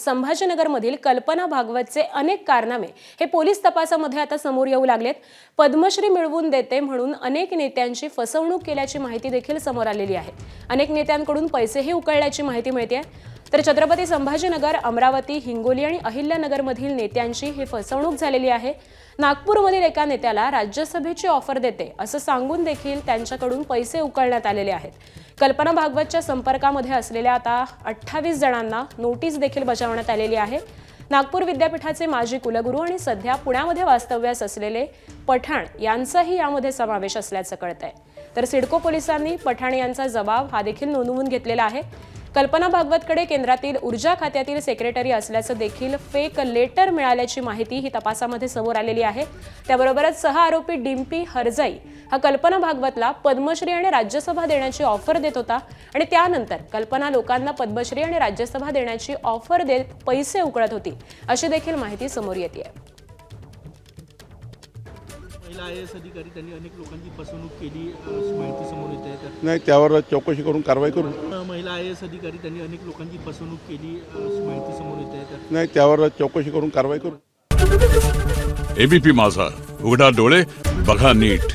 संभाजीनगरमधील कल्पना भागवतचे अनेक कारनामे हे पोलीस तपासामध्ये आता समोर येऊ लागलेत। पद्मश्री मिळवून देते म्हणून अनेक नेत्यांची फसवणूक केल्याची माहिती देखील समोर आलेली आहे। अनेक नेत्यांकडून पैसेही उकळल्याची माहिती मिळते। तर छत्रपती संभाजीनगर, अमरावती, हिंगोली आणि अहिल्यानगरमधील नेत्यांची ही फसवणूक झालेली आहे। नागपूरमधील एका नेत्याला राज्यसभेची ऑफर देते असं सांगून देखील त्यांच्याकडून पैसे उकळण्यात आलेले आहेत। कल्पना भागवतच्या संपर्कामध्ये असलेल्या आता 28 जणांना नोटीस देखील बजावण्यात आलेली आहे। नागपूर विद्यापीठाचे माजी कुलगुरू आणि सध्या पुण्यामध्ये वास्तव्यास असलेले पठाण यांचाही यामध्ये समावेश असल्याचं कळतंय। तर सिडको पोलिसांनी पठाण यांचा जबाब हा देखील नोंदवून घेतलेला आहे। कल्पना भागवतकडे केंद्रातील ऊर्जा खात्यातील सेक्रेटरी असल्याचं देखील फेक लेटर मिळाल्याची माहिती ही तपासामध्ये समोर आलेली आहे। त्याबरोबरच सह आरोपी डिम्पी हरजाई हा कल्पना भागवतला पद्मश्री आणि राज्यसभा देण्याची ऑफर देत होता आणि त्यानंतर कल्पना लोकांना पद्मश्री आणि राज्यसभा देण्याची ऑफर देत पैसे उकळत होती अशी देखील माहिती समोर येते। महिला IAS अधिकारी त्यांनी अनेक लोकांची फसवणूक केली अशी माहिती समोर येते। नाही, त्यावर चौकशी करून कारवाई करू। महिला IAS अधिकारी त्यांनी अनेक लोकांची फसवणूक केली अशी माहिती समोर येते। नाही, त्यावर चौकशी करून कारवाई करू। ABP माझा, उघडा डोळे बघा नीट।